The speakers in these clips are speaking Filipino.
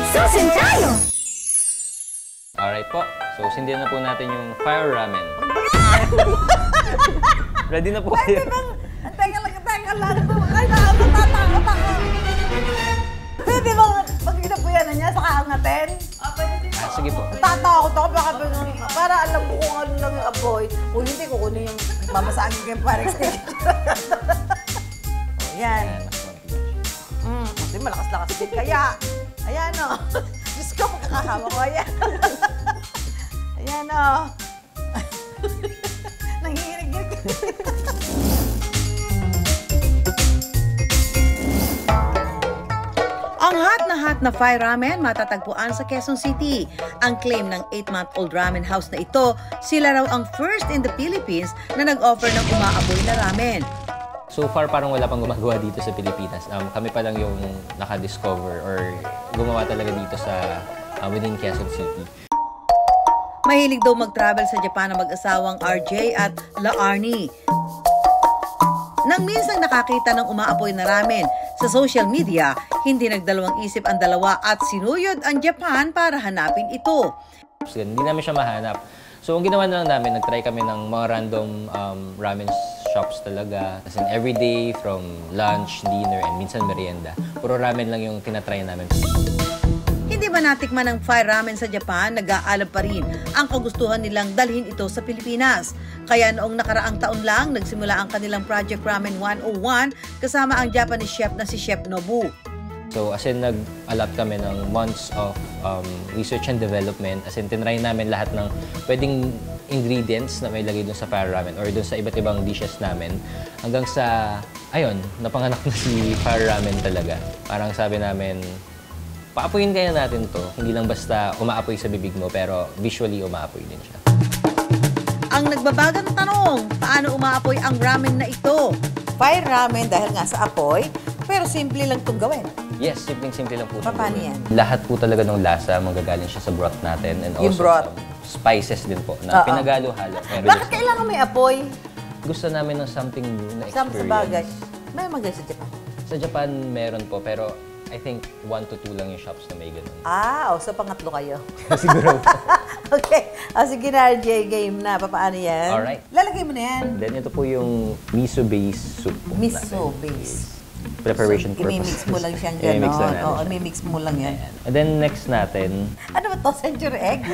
Susin tayo! Alright po. So, sindihan na po natin yung fire ramen. Ready na po kayo? Teka lang. Ay, natatakot ako. Pwede ba pag inapuyanan niya, saka angatin? Sige po. Tatakot ako, baka para alam ko kung ano lang yung apoy. Kung hindi ko kunin yung mamasagin ko yung fire extinguisher. Yan. Kasi malakas-lakas din kaya. Ayan o. Diyos ko, magkakahama ko. Ayan. Ayan o. Nangihirig-girig. Ang hot na fire ramen matatagpuan sa Quezon City. Ang claim ng 8-month-old ramen house na ito, sila raw ang first in the Philippines na nag-offer ng umaapoy na ramen. So far, parang wala pang gumagawa dito sa Pilipinas. Kami pa lang yung naka-discover or gumawa talaga dito sa within Quezon City. Mahilig daw mag-travel sa Japan ang mag-asawang RJ at La Arnie. Nang minsang nakakita ng umaapoy na ramen sa social media, hindi nagdalawang isip ang dalawa at sinuyod ang Japan para hanapin ito. Hindi namin siya mahanap. So, ang ginawa na lang namin, nag-try kami ng mga random ramen shops talaga. As in, everyday, from lunch, dinner, and minsan merienda. Puro ramen lang yung tinatry namin. Hindi ba natikman ng fire ramen sa Japan, nag-aalab pa rin ang kagustuhan nilang dalhin ito sa Pilipinas. Kaya noong nakaraang taon lang, nagsimula ang kanilang Project Ramen 101 kasama ang Japanese chef na si Chef Nobu. So, as in, nag-allot kami ng months of research and development. As in, tinry namin lahat ng pwedeng ingredients na may lagay dun sa fire ramen or dun sa iba't ibang dishes namin. Hanggang sa, ayun, napanganak na si fire ramen talaga. Parang sabi namin, paapoyin kaya natin to. Hindi lang basta umaapoy sa bibig mo, pero visually umaapoy din siya. Ang nagbabagang tanong, paano umaapoy ang ramen na ito? Fire ramen dahil nga sa apoy, pero simple lang itong gawin. Yes, simpleng-simple lang po. Paano yan? Lahat po talaga ng lasa manggagaling siya sa broth natin. And yung also broth. Spices din po na pinagalo-halo. Bakit kailangan may apoy? Gusto namin ng something new na experience. Sa bagay. May mga sa Japan? Sa Japan, meron po. Pero I think 1 to 2 lang yung shops na may ganun. So pangatlo kayo. Siguro. Okay. Sige na, RJ, game na. Paano yan? Alright. Lalagay mo na yan. Then ito po yung miso base soup po Miso natin. base. Preparation purpose. I-mix mo lang siyang gano'n. Oo, i-mix mo lang yan. And then next natin. Ano ba to? Century egg?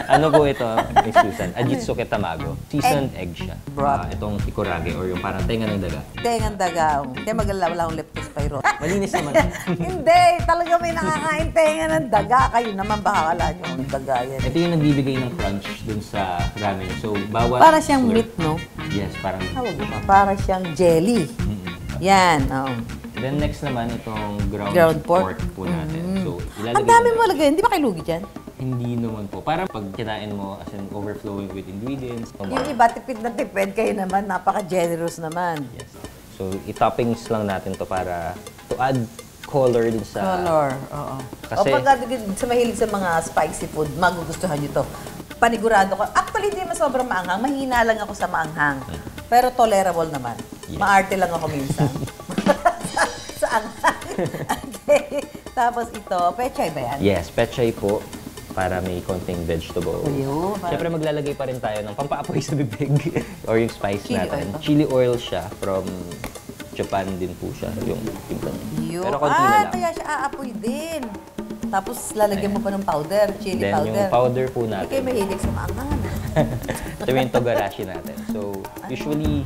Ano po ito, Miss Susan? Ajitsuke tamago. Seasoned egg siya. Broth. Itong ikurage or yung parang tenga ng daga. Tengang daga. Hindi, wala akong leptospiro. Malinis naman. Hindi, talaga may nakakain tenga ng daga. Kayo naman, baka kala nyo ang daga yan. Ito yung nagbibigay ng crunch dun sa ramen. So, bawat... Para siyang meat, no? Yes, parang... Tawag mo ba? Para siyang jelly. Yan, Then next naman, itong ground pork po natin. So, ilalagay ang dami mo lagay. Hindi ba kayo lugi dyan? Hindi naman po. Para pag kinain mo, as in overflowing with ingredients. Yung iba, tipid na tipid. Kayo naman, napaka-generous naman. Yes. So, i-toppings lang natin to para to add color din sa... Color, oo. Kasi... O pag sa mahilig sa mga spicy food, magugustuhan nyo to. Panigurado ko. Actually, hindi man sobrang maanghang. Mahina lang ako sa maanghang. Pero tolerable naman. Yes. Maarte lang ako minsan. Sa anghang. Okay. Tapos ito, pechay ba yan? Yes, pechay po. Para may konting vegetable. Ayun. Siyempre, maglalagay pa rin tayo ng pampaapoy sa bibig. Or yung spice Chili natin. oil. Chili oil siya. From Japan din po siya. Yung timpla niya. Pero konti na lang. Kaya siya aapoy din. Tapos lalagyan mo pa ng powder, chili Then, powder. yung powder po natin. Hindi kayo mahilig sa maanghang. Ito yung togarashi natin. So, usually,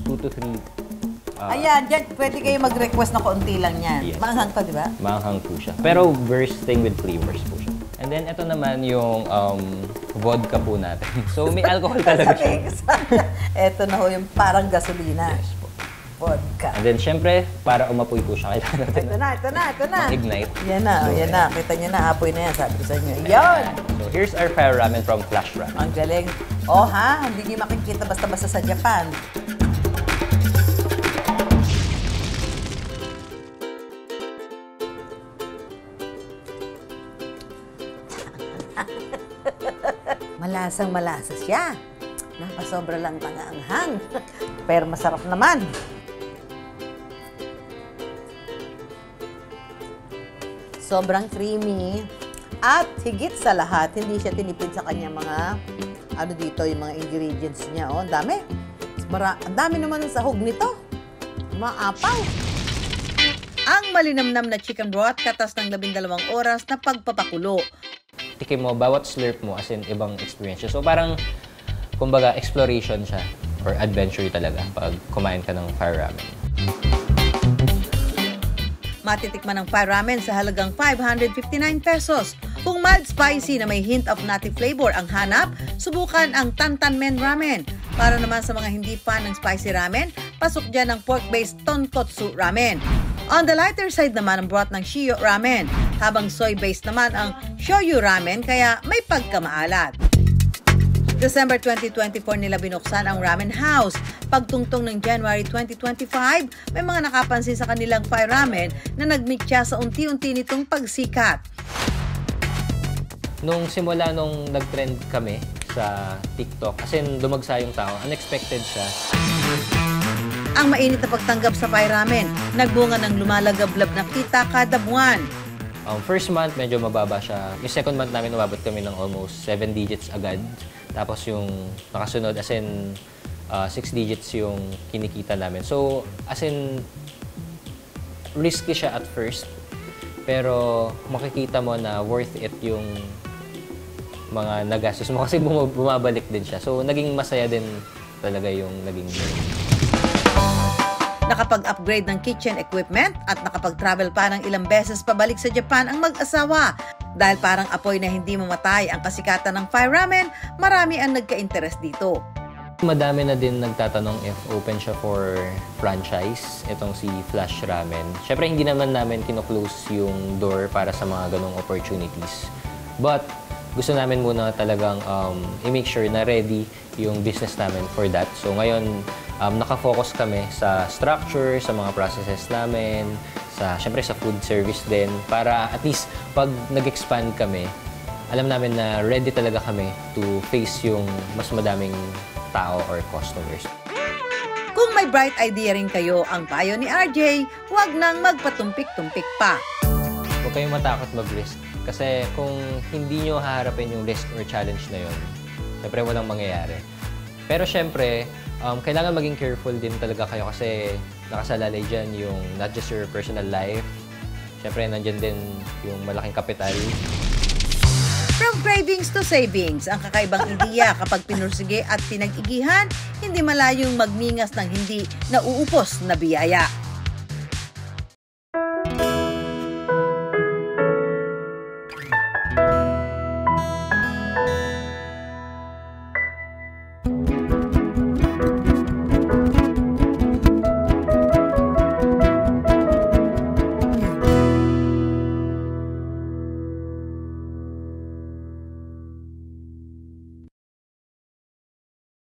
2 to 3. Ayan, dyan, pwede kayo mag-request na konti lang yan. Yes. Maanghang pa, di ba? Maanghang po siya. Pero bursting with flavors po siya. And then, ito naman yung vodka po natin. So, may alcohol talaga siya. Ito na ho yung parang gasolina. Yes po. Vodka. And then, syempre, para umapoy po siya, kailangan natin Ito na. ignite. Yan na, So, yan na. Kita nyo na, apoy na yan, sabi ko sa inyo. Yan! So, here's our fire ramen from Flash Ramen. Ang galing. Oh ha, hindi nyo makikita basta-basta sa Japan. Malasang-malasa siya. Napasobra lang tangaanghang. Pero masarap naman. sobrang creamy. At higit sa lahat, hindi siya tinipid sa kanyang mga, ano dito, yung mga ingredients niya. Oh, ang dami. Ang dami naman ng sahog nito. Maapaw. Ang malinamnam na chicken broth katas ng 12 oras na pagpapakulo. Tikim mo, bawat slurp mo as in ibang experience. So parang, kumbaga, exploration siya or adventure talaga pag kumain ka ng fire ramen. Matitikman ng fire ramen sa halagang 559 pesos. Kung mild spicy na may hint of nutty flavor ang hanap, subukan ang Tantan Men Ramen. Para naman sa mga hindi fan ng spicy ramen, pasok dyan ang pork-based tonkotsu ramen. On the lighter side naman ang broth ng Shio Ramen, habang soy-based naman ang Shoyu Ramen kaya may pagkamaalat. December 2024 nila binuksan ang Ramen House. Pagtungtong ng January 2025, may mga nakapansin sa kanilang fire ramen na nagmitya sa unti-unti nitong pagsikat. Nung simula nung nag-trend kami sa TikTok, kasi dumagsa yung tao, unexpected siya. Ang mainit na pagtanggap sa fire ramen, nagbunga ng lumalagablab na kita kada buwan. First month, medyo mababa siya. Yung second month namin, umabot kami ng almost 7 digits agad. Tapos yung nakasunod, as in 6 digits yung kinikita namin. So, as in, risky siya at first. Pero makikita mo na worth it yung mga nagastos mo kasi bumabalik din siya. So, naging masaya din talaga yung naging Nakapag-upgrade ng kitchen equipment at nakapag-travel pa ng ilang beses pabalik sa Japan ang mag-asawa. Dahil parang apoy na hindi mamatay ang kasikatan ng fire ramen, marami ang nagka-interest dito. Madami na din nagtatanong if open siya for franchise, itong si Flash Ramen. Siyempre, hindi naman namin kino-close yung door para sa mga ganong opportunities. But, gusto namin muna talagang i-make sure na ready yung business namin for that. So, ngayon, nakafocus kami sa structure, sa mga processes namin, siyempre sa food service din, para at least pag nag-expand kami, alam namin na ready talaga kami to face yung mas madaming tao or customers. Kung may bright idea rin kayo ang payo ni RJ, huwag nang magpatumpik-tumpik pa. Huwag kayong matakot mag-risk. Kasi kung hindi nyo haharapin yung risk or challenge na yun, syempre walang mangyayari. Pero syempre, kailangan maging careful din talaga kayo kasi nakasalalay dyan yung not just your personal life. Syempre, nandyan din yung malaking kapital. From cravings to savings, ang kakaibang ideya kapag pinursige at pinag-igihan, hindi malayong magmingas ng hindi nauupos na biyaya.